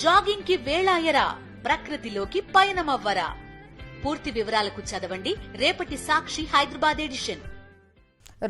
Jogging కి వేళాయరా, ప్రకృతిలోకి పయనమవ్వరా. పూర్తి వివరాలకు చదవండి రేపటి సాక్షి హైదరాబాద్ ఎడిషన్.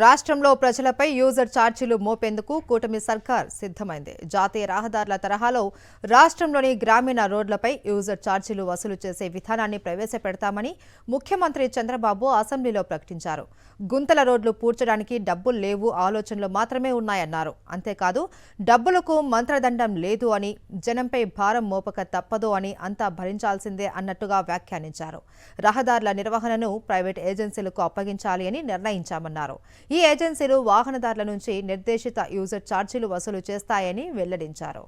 రాష్ట్రంలో ప్రజలపై యూజర్ ఛార్జీలు మోపేందుకు కూటమి సర్కార్ సిద్ధమైంది. జాతీయ రహదారుల తరహాలో రాష్ట్రంలోని గ్రామీణ రోడ్లపై యూజర్ ఛార్జీలు వసూలు చేసే విధానాన్ని ప్రవేశపెడతామని ముఖ్యమంత్రి చంద్రబాబు అసెంబ్లీలో ప్రకటించారు. గుంతల రోడ్లు పూడ్చడానికి డబ్బులు లేవు, ఆలోచనలు మాత్రమే ఉన్నాయన్నారు. అంతేకాదు డబ్బులకు మంత్రదండం లేదు అని, జనంపై భారం మోపక తప్పదు అని, అంతా భరించాల్సిందే అన్నట్టుగా వ్యాఖ్యానించారు. రహదారుల నిర్వహణను ప్రైవేట్ ఏజెన్సీలకు అప్పగించాలి అని నిర్ణయించామన్నారు. ఈ ఏజెన్సీలు వాహనదారుల నుంచి నిర్దేశిత యూజర్ ఛార్జీలు వసూలు చేస్తాయని వెల్లడించారు.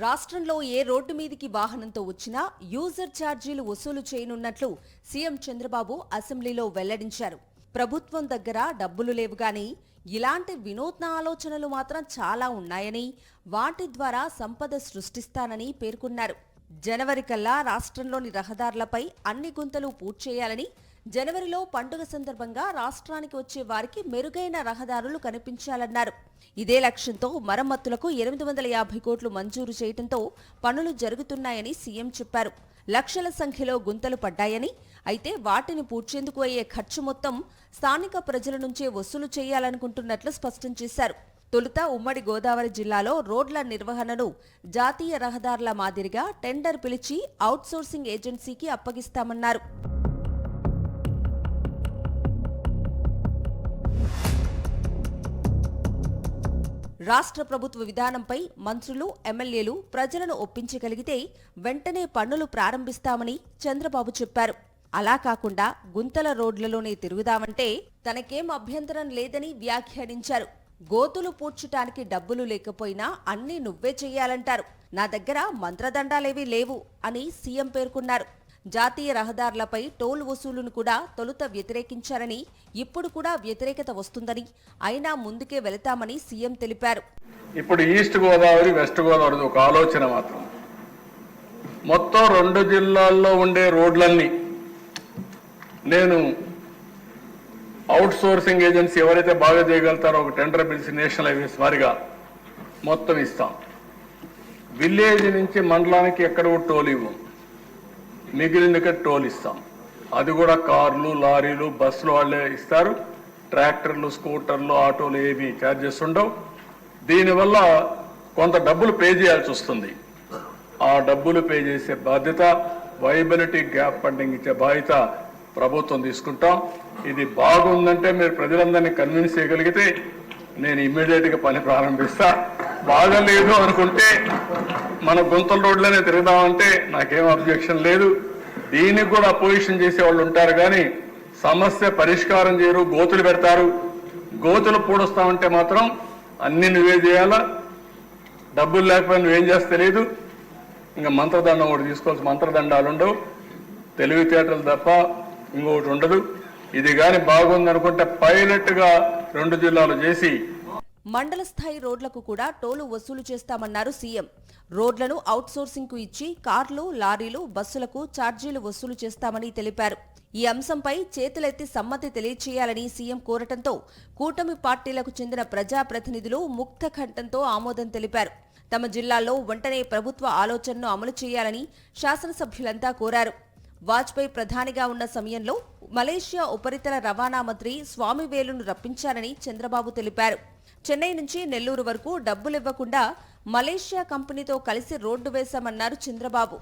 రాష్ట్రంలో ఏ రోడ్డు మీదికి వాహనంతో వచ్చినా యూజర్ ఛార్జీలు వసూలు చేయనున్నట్లు సీఎం చంద్రబాబు అసెంబ్లీలో వెల్లడించారు. ప్రభుత్వం దగ్గర డబ్బులు లేవు గాని ఇలాంటి వినూత్న ఆలోచనలు మాత్రం చాలా ఉన్నాయని, వాటి ద్వారా సంపద సృష్టిస్తానని పేర్కొన్నారు. జనవరి కల్లా రాష్ట్రంలోని రహదారులపై అన్ని గుంతలు పూడ్చేయాలని, జనవరిలో పండుగ సందర్భంగా రాష్ట్రానికి వచ్చే వారికి మెరుగైన రహదారులు కనిపించాలన్నారు. ఇదే లక్ష్యంతో మరమ్మతులకు 850 కోట్లు మంజూరు చేయడంతో పనులు జరుగుతున్నాయని సీఎం చెప్పారు. లక్షల సంఖ్యలో గుంతలు పడ్డాయని, అయితే వాటిని పూడ్చేందుకు అయ్యే ఖర్చు మొత్తం స్థానిక ప్రజల నుంచే వసూలు చేయాలనుకుంటున్నట్లు స్పష్టం చేశారు. తొలుత ఉమ్మడి గోదావరి జిల్లాలో రోడ్ల నిర్వహణను జాతీయ రహదారుల మాదిరిగా టెండర్ పిలిచి అవుట్సోర్సింగ్ ఏజెన్సీకి అప్పగిస్తామన్నారు. రాష్ట్ర ప్రభుత్వ విధానంపై మంత్రులు, ఎమ్మెల్యేలు ప్రజలను ఒప్పించగలిగితే వెంటనే పనులు ప్రారంభిస్తామని చంద్రబాబు చెప్పారు. అలా కాకుండా గుంతల రోడ్లలోనే తిరుగుదామంటే తనకేం అభ్యంతరం లేదని వ్యాఖ్యానించారు. గోతులు పూడ్చటానికి డబ్బులు లేకపోయినా అన్నీ నువ్వే చెయ్యాలంటారు. నా దగ్గర మంత్రదండాలేవీ లేవు అని సీఎం పేర్కొన్నారు. జాతీయ రహదారులపై టోల్ వసూలును కూడా తొలుత వ్యతిరేకించారని, ఇప్పుడు కూడా వ్యతిరేకత వస్తుందని, అయినా ముందుకే వెళతామని సీఎం తెలిపారు. ఇప్పుడు ఈస్ట్ గోదావరి, వెస్ట్ గోదావరి ఒక ఆలోచన మాత్రం. మొత్తం 2 జిల్లాల్లో ఉండే రోడ్లన్నీ నేను అవుట్ సోర్సింగ్ ఏజెన్సీ ఎవరైతే బాగా చేయగలుగుతారో ఒక టెండర్ పిలిచి నేషనల్ హైవేస్ వారిగా మొత్తం ఇస్తాం. విలేజ్ నుంచి మండలానికి ఎక్కడ టోల్ ఇవ్వం, మిగిలిన టోల్ ఇస్తాం. అది కూడా కార్లు, లారీలు, బస్సులు వాళ్ళే ఇస్తారు. ట్రాక్టర్లు, స్కూటర్లు, ఆటోలు ఏవి ఛార్జెస్ ఉండవు. దీనివల్ల కొంత డబ్బులు పే చేయాల్సి వస్తుంది. ఆ డబ్బులు పే చేసే బాధ్యత, వైబిలిటీ గ్యాప్ ఫండింగ్ ఇచ్చే బాధ్యత ప్రభుత్వం తీసుకుంటాం. ఇది బాగుందంటే మీరు ప్రజలందరినీ కన్విన్స్ చేయగలిగితే నేను ఇమ్మీడియట్గా పని ప్రారంభిస్తా. బాగలేదు అనుకుంటే మన గుంతల రోడ్లనే తిరుగుదామంటే నాకేం అబ్జెక్షన్ లేదు. దీనికి కూడా అపోజిషన్ చేసే వాళ్ళు ఉంటారు కానీ సమస్య పరిష్కారం చేయరు, గోతులు పెడతారు. గోతులు పూడుస్తామంటే మాత్రం అన్ని నువ్వే చేయాలా, డబ్బులు లేకపోయినా నువ్వేం చేస్తే తెలియదు. ఇంకా మంత్రదండం ఒకటి తీసుకోవాల్సి, మంత్రదండాలు ఉండవు, తెలివితేటలు తప్ప ఇంకొకటి ఉండదు. ఇది కానీ బాగుందనుకుంటే పైలట్గా 2 జిల్లాలు చేసి మండల స్థాయి రోడ్లకు కూడా టోలు వసూలు చేస్తామన్నారు సీఎం. రోడ్లను అవుట్సోర్సింగ్ కు ఇచ్చి కార్లు, లారీలు, బస్సులకు ఛార్జీలు వసూలు చేస్తామని తెలిపారు. ఈ అంశంపై చేతులెత్తి సమ్మతి తెలియచేయాలని సీఎం కోరటంతో కూటమి పార్టీలకు చెందిన ప్రజాప్రతినిధులు ముక్త కంఠంతో ఆమోదం తెలిపారు. తమ జిల్లాల్లో వెంటనే ప్రభుత్వ ఆలోచనను అమలు చేయాలని శాసనసభ్యులంతా కోరారు. వాజ్పేయి ప్రధానిగా ఉన్న సమయంలో మలేషియా ఉపరితల రవాణా మంత్రి స్వామివేలును రప్పించారని చంద్రబాబు తెలిపారు. చెన్నై నుంచి నెల్లూరు వరకు డబ్బులివ్వకుండా మలేషియా కంపెనీతో కలిసి రోడ్డు వేశామన్నారు చంద్రబాబు.